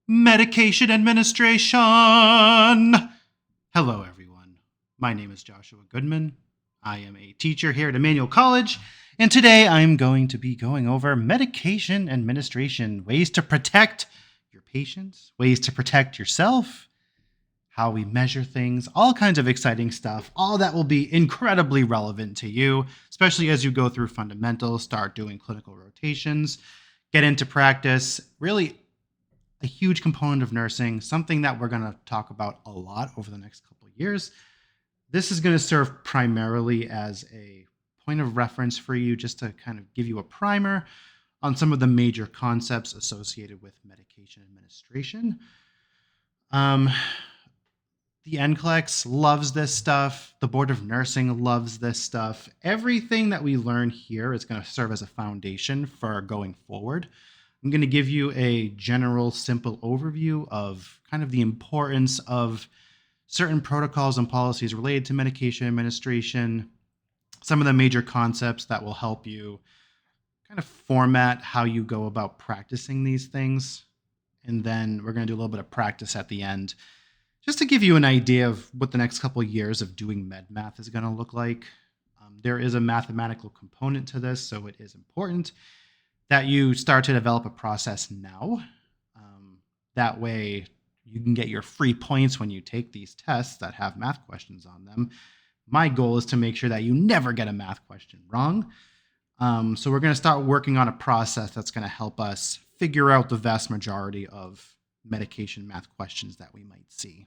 Medication administration. Hello, everyone. My name is Joshua Goodman. I am a teacher here at Emmanuel College, and today I'm going to be going over medication administration, ways to protect your patients, ways to protect yourself, how we measure things, all kinds of exciting stuff. All that will be incredibly relevant to you, especially as you go through fundamentals, start doing clinical rotations, get into practice. Really, a huge component of nursing, something that we're going to talk about a lot over the next couple of years. This is going to serve primarily as a point of reference for you, just to kind of give you a primer on some of the major concepts associated with medication administration. The NCLEX loves this stuff. The Board of Nursing loves this stuff. Everything that we learn here is going to serve as a foundation for going forward. I'm going to give you a general, simple overview of kind of the importance of certain protocols and policies related to medication administration, some of the major concepts that will help you kind of format how you go about practicing these things. And then we're going to do a little bit of practice at the end, just to give you an idea of what the next couple of years of doing med math is going to look like. There is a mathematical component to this, so it is important that you start to develop a process now. That way you can get your free points when you take these tests that have math questions on them. My goal is to make sure that you never get a math question wrong. So we're going to start working on a process that's going to help us figure out the vast majority of medication math questions that we might see.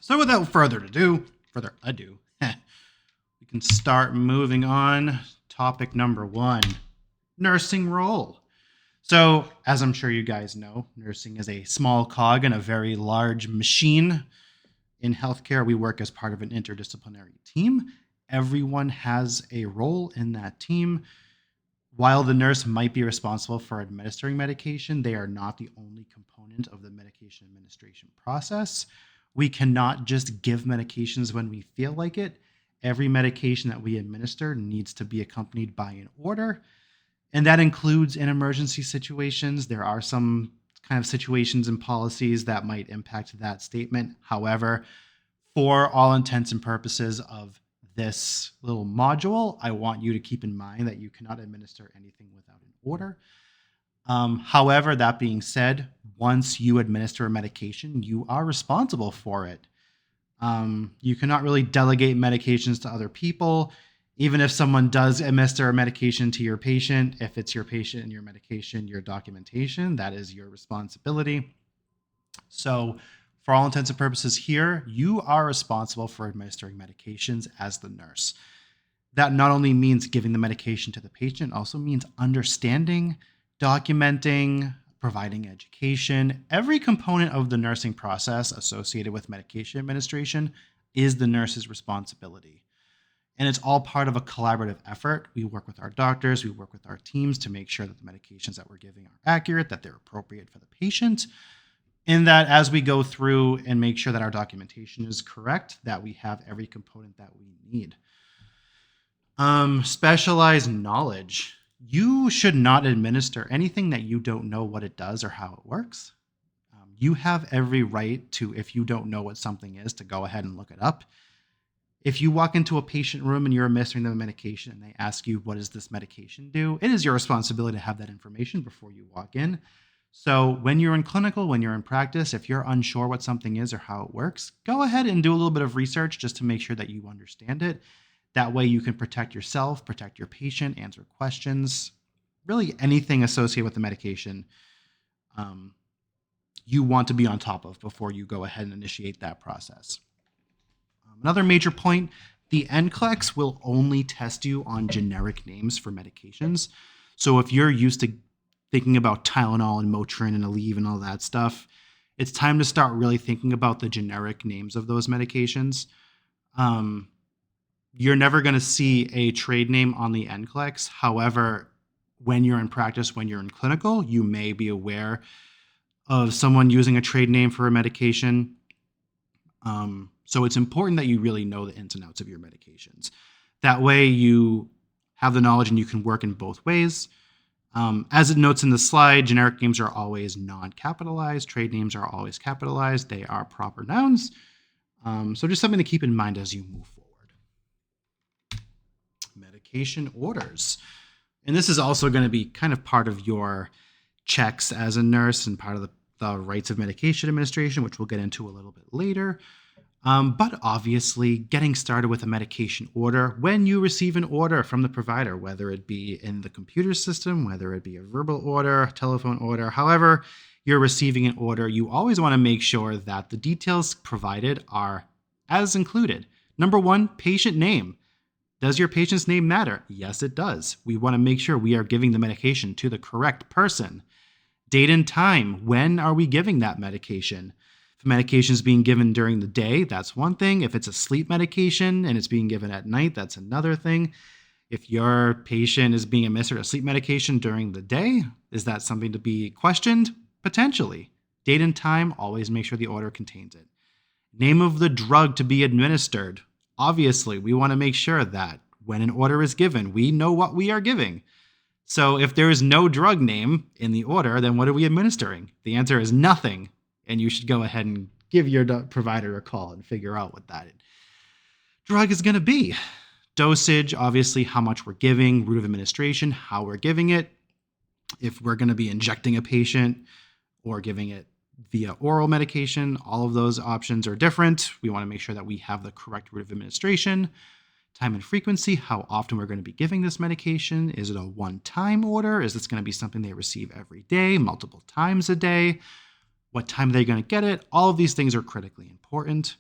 So without further ado, we can start moving on. Topic number 1. Nursing role. So, as I'm sure you guys know, nursing is a small cog in a very large machine. In healthcare, we work as part of an interdisciplinary team. Everyone has a role in that team. While the nurse might be responsible for administering medication, they are not the only component of the medication administration process. We cannot just give medications when we feel like it. Every medication that we administer needs to be accompanied by an order. And that includes in emergency situations. There are some kind of situations and policies that might impact that statement. However, for all intents and purposes of this little module, I want you to keep in mind that you cannot administer anything without an order. However, that being said, once you administer a medication, you are responsible for it. You cannot really delegate medications to other people. Even if someone does administer a medication to your patient, if it's your patient and your medication, your documentation, that is your responsibility. So for all intents and purposes here, you are responsible for administering medications as the nurse. That not only means giving the medication to the patient, also means understanding, documenting, providing education. Every component of the nursing process associated with medication administration is the nurse's responsibility. And it's all part of a collaborative effort. We work with our doctors, we work with our teams to make sure that the medications that we're giving are accurate, that they're appropriate for the patient, and that as we go through and make sure that our documentation is correct, that we have every component that we need. Specialized knowledge. You should not administer anything that you don't know what it does or how it works. You have every right to, if you don't know what something is, to go ahead and look it up. If you walk into a patient room and you're administering them a medication and they ask you, what does this medication do? It is your responsibility to have that information before you walk in. So when you're in clinical, when you're in practice, if you're unsure what something is or how it works, go ahead and do a little bit of research just to make sure that you understand it. That way you can protect yourself, protect your patient, answer questions, really anything associated with the medication you want to be on top of before you go ahead and initiate that process. Another major point, the NCLEX will only test you on generic names for medications. So if you're used to thinking about Tylenol and Motrin and Aleve and all that stuff, it's time to start really thinking about the generic names of those medications. You're never going to see a trade name on the NCLEX. However, when you're in practice, when you're in clinical, you may be aware of someone using a trade name for a medication. So it's important that you really know the ins and outs of your medications. That way you have the knowledge and you can work in both ways. As it notes in the slide, generic names are always non-capitalized. Trade names are always capitalized. They are proper nouns. So just something to keep in mind as you move forward. Medication orders. And this is also going to be kind of part of your checks as a nurse and part of the rights of medication administration, which we'll get into a little bit later. But obviously, getting started with a medication order, when you receive an order from the provider, whether it be in the computer system, whether it be a verbal order, telephone order, however you're receiving an order, you always want to make sure that the details provided are as included. Number one, patient name. Does your patient's name matter? Yes, it does. We want to make sure we are giving the medication to the correct person. Date and time. When are we giving that medication? If medication is being given during the day, that's one thing. If it's a sleep medication and it's being given at night, that's another thing. If your patient is being administered a sleep medication during the day, is that something to be questioned? Potentially. Date and time, always make sure the order contains it. Name of the drug to be administered. Obviously, we want to make sure that when an order is given, we know what we are giving. So if there is no drug name in the order, then what are we administering? The answer is nothing. And you should go ahead and give your provider a call and figure out what that drug is going to be. Dosage, obviously, how much we're giving, route of administration, how we're giving it. If we're going to be injecting a patient or giving it via oral medication, all of those options are different. We want to make sure that we have the correct route of administration. Time and frequency, how often we're going to be giving this medication. Is it a one-time order? Is this going to be something they receive every day, multiple times a day? What time are they going to get it? All of these things are critically important.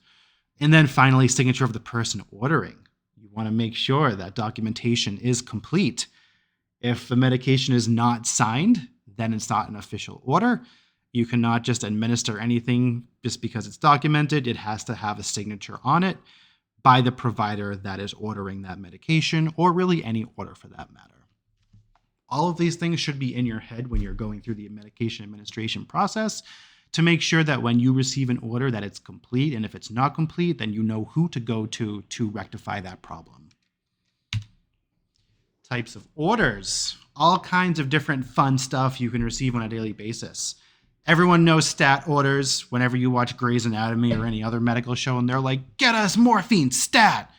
And then finally, signature of the person ordering. You want to make sure that documentation is complete. If the medication is not signed, then it's not an official order. You cannot just administer anything just because it's documented. It has to have a signature on it by the provider that is ordering that medication, or really any order for that matter. All of these things should be in your head when you're going through the medication administration process to make sure that when you receive an order that it's complete, and if it's not complete, then you know who to go to rectify that problem. Types of orders. All kinds of different fun stuff you can receive on a daily basis. Everyone knows stat orders whenever you watch Grey's Anatomy or any other medical show, and they're like, get us morphine, stat.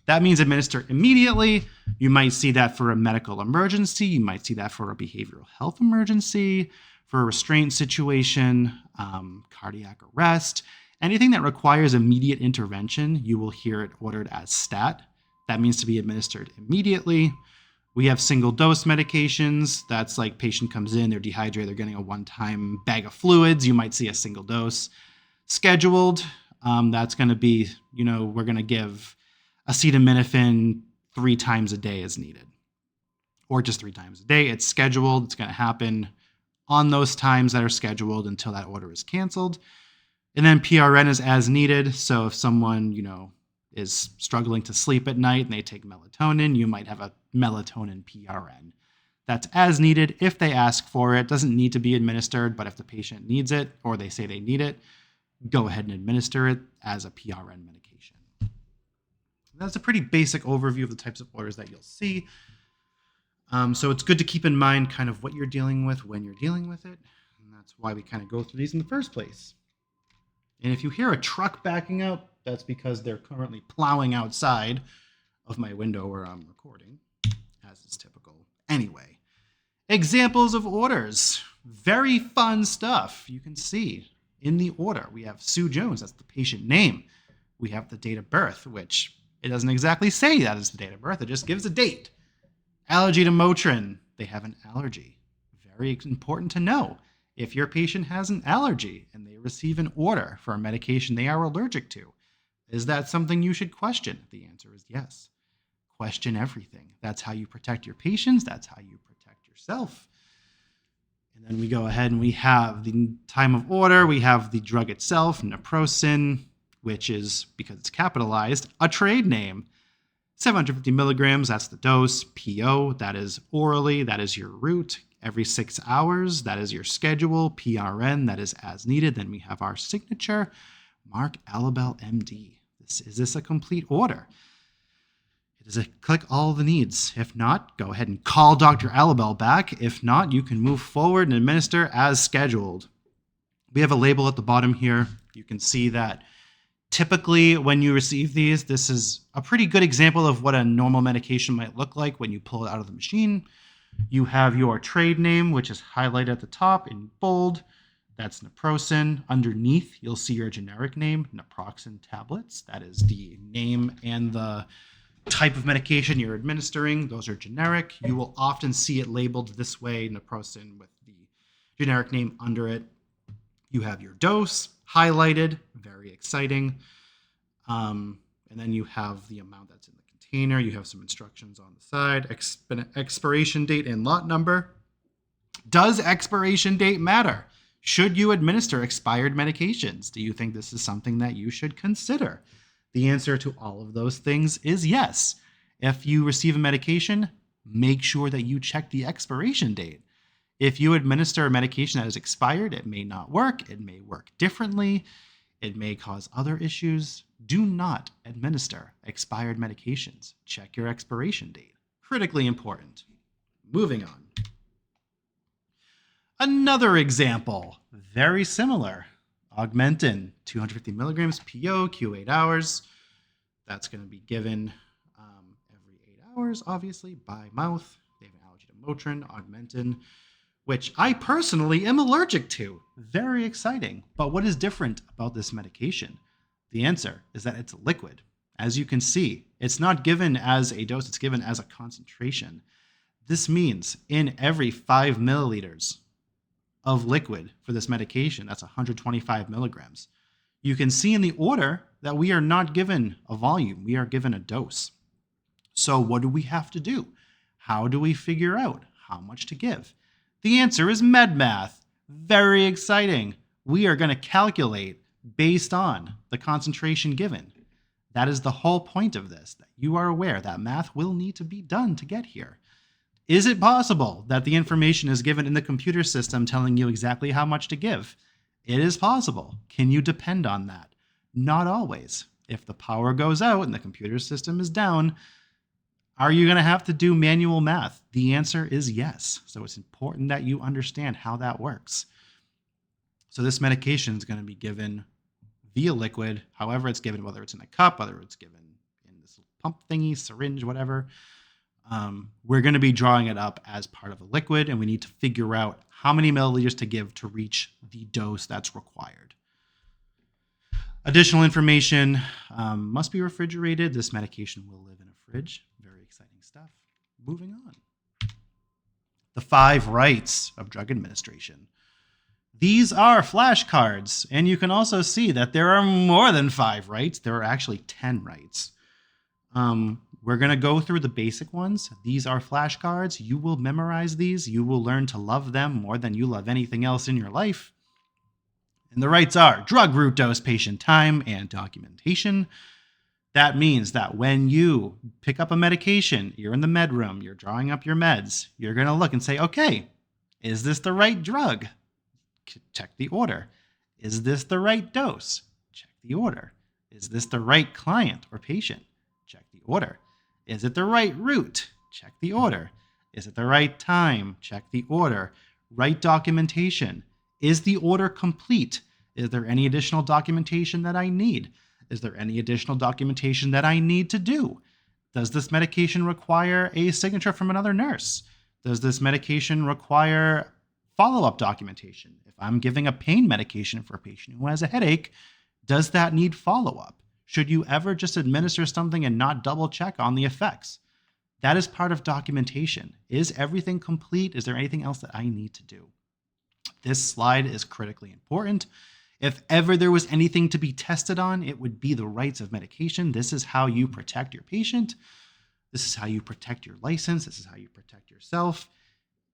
That means administer immediately. You might see that for a medical emergency. You might see that for a behavioral health emergency, for a restraint situation, cardiac arrest. Anything that requires immediate intervention, you will hear it ordered as stat. That means to be administered immediately. We have single dose medications. That's like patient comes in, they're dehydrated, they're getting a one-time bag of fluids. You might see a single dose. Scheduled, that's going to be, we're going to give acetaminophen 3 times a day as needed, or just 3 times a day. It's scheduled. It's going to happen on those times that are scheduled until that order is canceled. And then PRN is as needed. So if someone, is struggling to sleep at night and they take melatonin, you might have a melatonin PRN. That's as needed if they ask for it. Doesn't need to be administered, but if the patient needs it or they say they need it, go ahead and administer it as a PRN medication. That's a pretty basic overview of the types of orders that you'll see. So it's good to keep in mind kind of what you're dealing with when you're dealing with it. And that's why we kind of go through these in the first place. And if you hear a truck backing up, that's because they're currently plowing outside of my window where I'm recording, as is typical. Anyway, examples of orders. Very fun stuff. You can see in the order, we have Sue Jones. That's the patient name. We have the date of birth, which it doesn't exactly say that is the date of birth. It just gives a date. Allergy to Motrin. They have an allergy. Very important to know. If your patient has an allergy and they receive an order for a medication they are allergic to, is that something you should question? The answer is yes. Question everything. That's how you protect your patients. That's how you protect yourself. And then we go ahead and we have the time of order. We have the drug itself, naproxen, which is, because it's capitalized, a trade name. 750 milligrams, that's the dose. PO, that is orally, that is your route. Every 6 hours, that is your schedule. PRN, that is as needed. Then we have our signature, Mark Alabel, MD. Is this a complete order? It Does it click all the needs? If not, go ahead and call Dr. Alabel back. If not, you can move forward and administer as scheduled. We have a label at the bottom here. You can see that typically when you receive these, this is a pretty good example of what a normal medication might look like when you pull it out of the machine. You have your trade name, which is highlighted at the top in bold. That's naproxen. Underneath, you'll see your generic name, naproxen tablets. That is the name and the type of medication you're administering. Those are generic. You will often see it labeled this way, naproxen, with the generic name under it. You have your dose highlighted, very exciting. And then you have the amount that's in the container. You have some instructions on the side, expiration date and lot number. Does expiration date matter? Should you administer expired medications? Do you think this is something that you should consider? The answer to all of those things is yes. If you receive a medication, make sure that you check the expiration date. If you administer a medication that is expired, it may not work. It may work differently. It may cause other issues. Do not administer expired medications. Check your expiration date. Critically important. Moving on. Another example, very similar. Augmentin, 250 milligrams PO, Q8 hours. That's going to be given every 8 hours, obviously, by mouth. They have an allergy to Motrin, Augmentin, which I personally am allergic to. Very exciting. But what is different about this medication? The answer is that it's liquid. As you can see, it's not given as a dose, it's given as a concentration. This means in every 5 milliliters of liquid for this medication, that's 125 milligrams. You can see in the order that we are not given a volume, we are given a dose. So what do we have to do? How do we figure out how much to give? The answer is MedMath. Very exciting. We are going to calculate based on the concentration given. That is the whole point of this, that you are aware that math will need to be done to get here. Is it possible that the information is given in the computer system telling you exactly how much to give? It is possible. Can you depend on that? Not always. If the power goes out and the computer system is down, are you going to have to do manual math? The answer is yes. So it's important that you understand how that works. So this medication is going to be given via liquid, however it's given, whether it's in a cup, whether it's given in this pump thingy, syringe, whatever. We're going to be drawing it up as part of a liquid, and we need to figure out how many milliliters to give to reach the dose that's required. Additional information must be refrigerated. This medication will live in a fridge. Very exciting stuff. Moving on. The 5 rights of drug administration. These are flashcards, and you can also see that there are more than 5 rights. There are actually 10 rights. We're going to go through the basic ones. These are flashcards. You will memorize these. You will learn to love them more than you love anything else in your life. And the rights are drug route, dose, patient time, and documentation. That means that when you pick up a medication, you're in the med room, you're drawing up your meds, you're going to look and say, okay, is this the right drug? Check the order. Is this the right dose? Check the order. Is this the right client or patient? Check the order. Is it the right route? Check the order. Is it the right time? Check the order. Right documentation. Is the order complete? Is there any additional documentation that I need? Is there any additional documentation that I need to do? Does this medication require a signature from another nurse? Does this medication require follow-up documentation? If I'm giving a pain medication for a patient who has a headache, does that need follow-up? Should you ever just administer something and not double check on the effects? That is part of documentation. Is everything complete? Is there anything else that I need to do? This slide is critically important. If ever there was anything to be tested on, it would be the rights of medication. This is how you protect your patient. This is how you protect your license. This is how you protect yourself.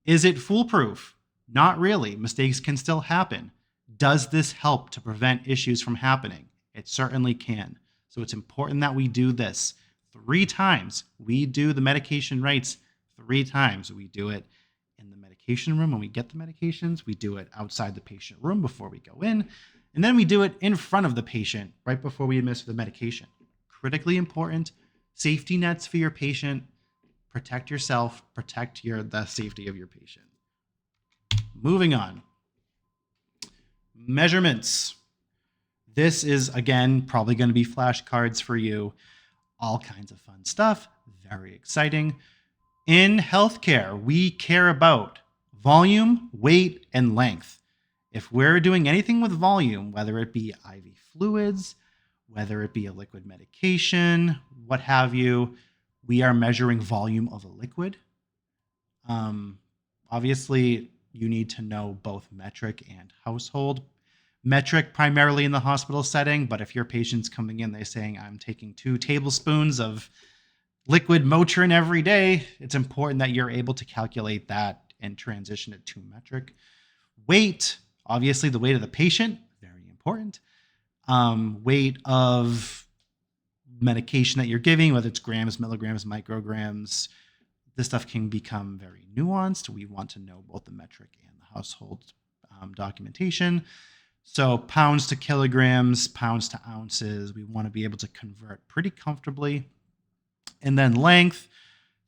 Is it foolproof? Not really. Mistakes can still happen. Does this help to prevent issues from happening? It certainly can. So it's important that we do this 3 times. We do the medication rights 3 times. We do it in the medication room when we get the medications. We do it outside the patient room before we go in. And then we do it in front of the patient right before we administer the medication. Critically important Safety nets for your patient. Protect yourself, protect the safety of your patient. Moving on. Measurements. This is, again, probably going to be flashcards for you. All kinds of fun stuff. Very exciting. In healthcare, we care about volume, weight, and length. If we're doing anything with volume, whether it be IV fluids, whether it be a liquid medication, what have you, we are measuring volume of a liquid. Obviously, you need to know both metric and household. Metric primarily in the hospital setting, but if your patient's coming in, they're saying, I'm taking 2 tablespoons of liquid Motrin every day, it's important that you're able to calculate that and transition it to metric. Weight, obviously the weight of the patient, very important. Weight of medication that you're giving, whether it's grams, milligrams, micrograms, this stuff can become very nuanced. We want to know both the metric and the household documentation. So pounds to kilograms, pounds to ounces, we want to be able to convert pretty comfortably. And then length,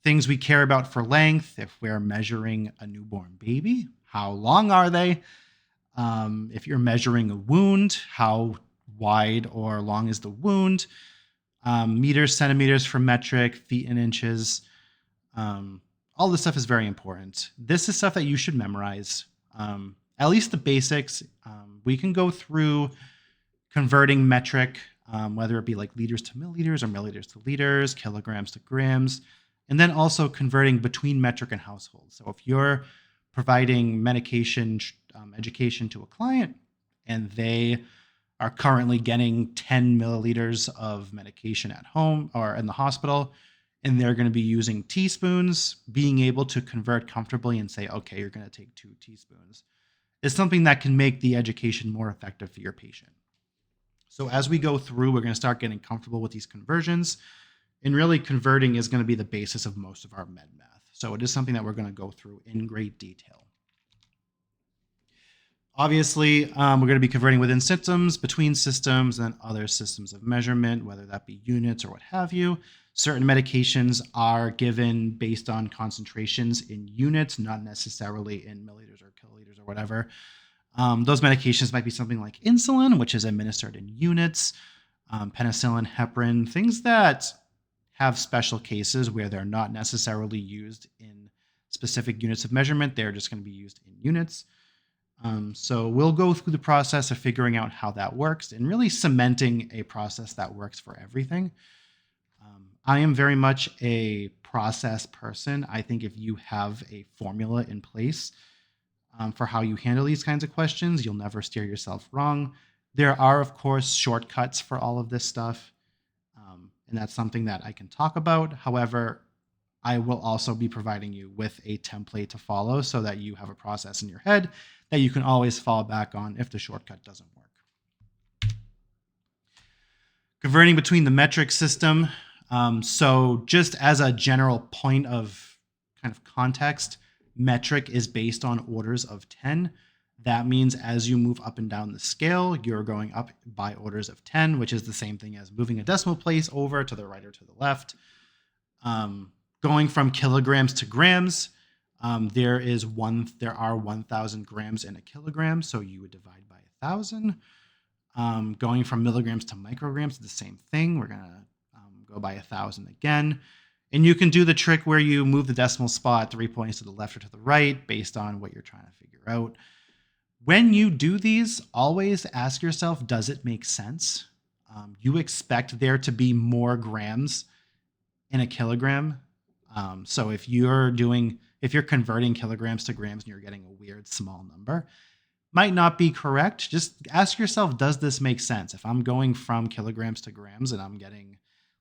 things we care about for length. If we're measuring a newborn baby, how long are they? If you're measuring a wound, how wide or long is the wound? Meters, centimeters for metric, feet and inches. All this stuff is very important. This is stuff that you should memorize. At least the basics. We can go through converting metric, whether it be like liters to milliliters or milliliters to liters, kilograms to grams, and then also converting between metric and household. So if you're providing medication education to a client and they are currently getting 10 milliliters of medication at home or in the hospital, and they're going to be using teaspoons, being able to convert comfortably and say, okay, you're going to take 2 teaspoons, is something that can make the education more effective for your patient. So as we go through, we're going to start getting comfortable with these conversions, and really converting is going to be the basis of most of our med math. So it is something that we're going to go through in great detail. Obviously, we're going to be converting within systems, between systems, and other systems of measurement, whether that be units or what have you. Certain medications are given based on concentrations in units, not necessarily in milliliters or kiloliters or whatever. Those medications might be something like insulin, which is administered in units, penicillin, heparin, things that have special cases where they're not necessarily used in specific units of measurement. They're just going to be used in units. So we'll go through the process of figuring out how that works and really cementing a process that works for everything. I am very much a process person. I think if you have a formula in place for how you handle these kinds of questions, you'll never steer yourself wrong. There are, of course, shortcuts for all of this stuff, and that's something that I can talk about. However, I will also be providing you with a template to follow so that you have a process in your head that you can always fall back on if the shortcut doesn't work. Converting between the metric system. So just as a general point of kind of context, metric is based on orders of 10. That means as you move up and down the scale, you're going up by orders of 10, which is the same thing as moving a decimal place over to the right or to the left. Going from kilograms to grams, there are 1,000 grams in a kilogram, so you would divide by 1,000. Going from milligrams to micrograms, the same thing. We're gonna go by 1,000 again, and you can do the trick where you move the decimal spot 3 points to the left or to the right based on what you're trying to figure out. When you do these, always ask yourself, does it make sense? You expect there to be more grams in a kilogram. So if you're converting kilograms to grams and you're getting a weird small number, might not be correct. Just ask yourself, does this make sense? If I'm going from kilograms to grams and I'm getting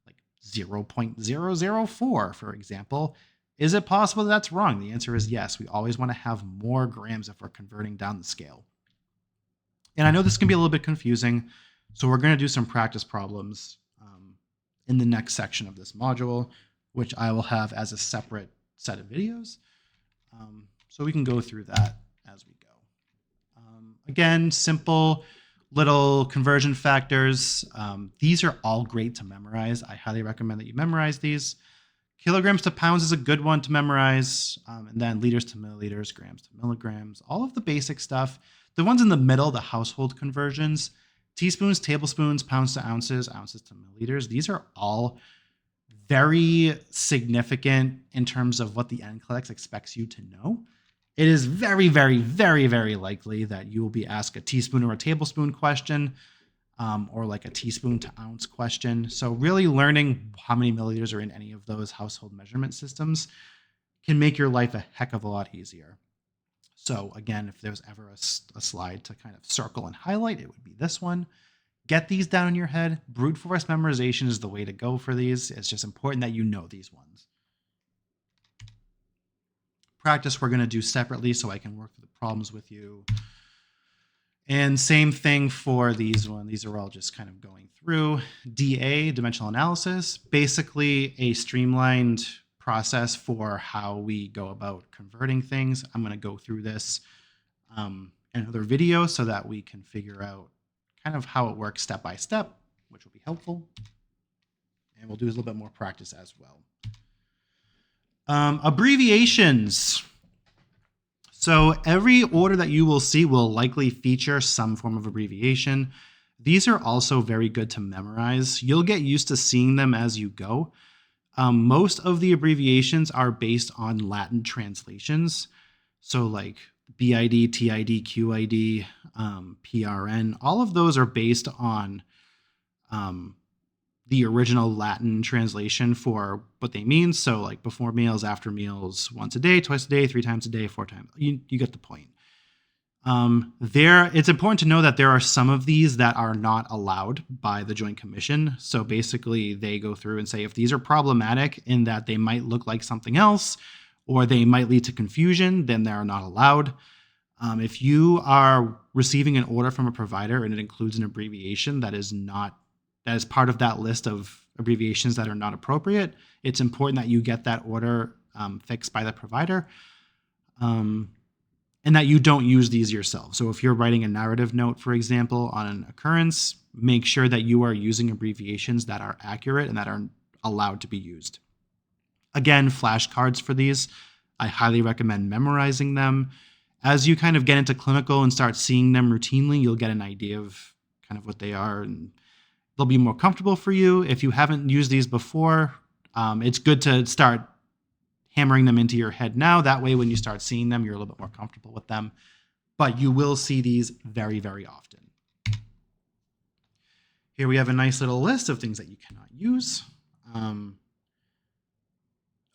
like 0.004, for example, is it possible that's wrong? The answer is yes. We always want to have more grams if we're converting down the scale. And I know this can be a little bit confusing, so we're going to do some practice problems in the next section of this module, which I will have as a separate set of videos. So we can go through that as we go. Again, simple little conversion factors. These are all great to memorize. I highly recommend that you memorize these. Kilograms to pounds is a good one to memorize. And then liters to milliliters, grams to milligrams, all of the basic stuff. The ones in the middle, the household conversions, teaspoons, tablespoons, pounds to ounces, ounces to milliliters. These are all very significant in terms of what the NCLEX expects you to know. It is very, very, very, very likely that you will be asked a teaspoon or a tablespoon question, or like a teaspoon to ounce question. So really learning how many milliliters are in any of those household measurement systems can make your life a heck of a lot easier. So again, if there's ever a slide to kind of circle and highlight, it would be this one. Get these down in your head. Brute force memorization is the way to go for these. It's just important that you know these ones. Practice we're going to do separately so I can work through the problems with you. And same thing for these ones. These are all just kind of going through. DA, dimensional analysis, basically a streamlined process for how we go about converting things. I'm going to go through this in another video so that we can figure out kind of how it works step by step, which will be helpful. And we'll do a little bit more practice as well. Abbreviations. So every order that you will see will likely feature some form of abbreviation. These are also very good to memorize. You'll get used to seeing them as you go. Most of the abbreviations are based on Latin translations. So like BID, TID, QID, PRN, all of those are based on the original Latin translation for what they mean. So like before meals, after meals, once a day, twice a day, 3 times a day, 4 times. You get the point. It's important to know that there are some of these that are not allowed by the Joint Commission. So basically they go through and say if these are problematic in that they might look like something else or they might lead to confusion, then they are not allowed. If you are receiving an order from a provider and it includes an abbreviation that is part of that list of abbreviations that are not appropriate, it's important that you get that order fixed by the provider, and that you don't use these yourself. So if you're writing a narrative note, for example, on an occurrence, make sure that you are using abbreviations that are accurate and that are allowed to be used. Again, flashcards for these. I highly recommend memorizing them. As you kind of get into clinical and start seeing them routinely, you'll get an idea of kind of what they are, and they'll be more comfortable for you. If you haven't used these before, it's good to start hammering them into your head now. That way, when you start seeing them, you're a little bit more comfortable with them. But you will see these very, very often. Here we have a nice little list of things that you cannot use.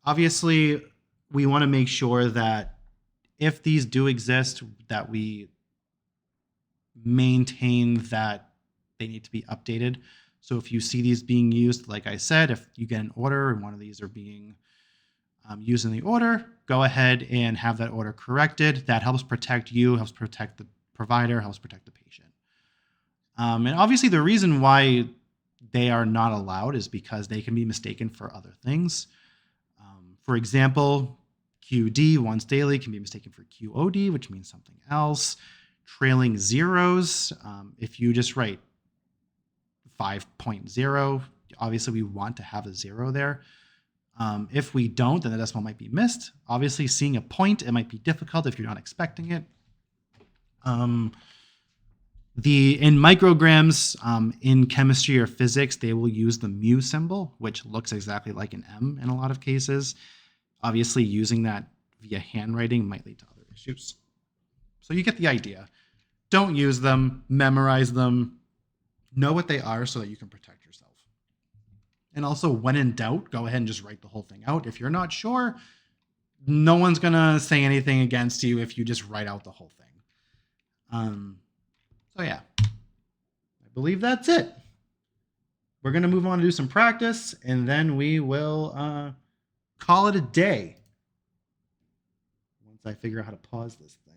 Obviously, we want to make sure that if these do exist, that we maintain that they need to be updated. So if you see these being used, like I said, if you get an order and one of these are being used in the order, go ahead and have that order corrected. That helps protect you, helps protect the provider, helps protect the patient. And obviously the reason why they are not allowed is because they can be mistaken for other things. For example, QD, once daily, can be mistaken for QOD, which means something else. Trailing zeros, if you just write 5.0, obviously we want to have a 0 there. If we don't, then the decimal might be missed. Obviously, seeing a point, it might be difficult if you're not expecting it. In micrograms, in chemistry or physics, they will use the mu symbol, which looks exactly like an M in a lot of cases. Obviously, using that via handwriting might lead to other issues. So you get the idea. Don't use them, memorize them, know what they are so that you can protect yourself. And also, when in doubt, go ahead and just write the whole thing out. If you're not sure, no one's going to say anything against you if you just write out the whole thing. So yeah, I believe that's it. We're going to move on to do some practice, and then we will call it a day once I figure out how to pause this thing.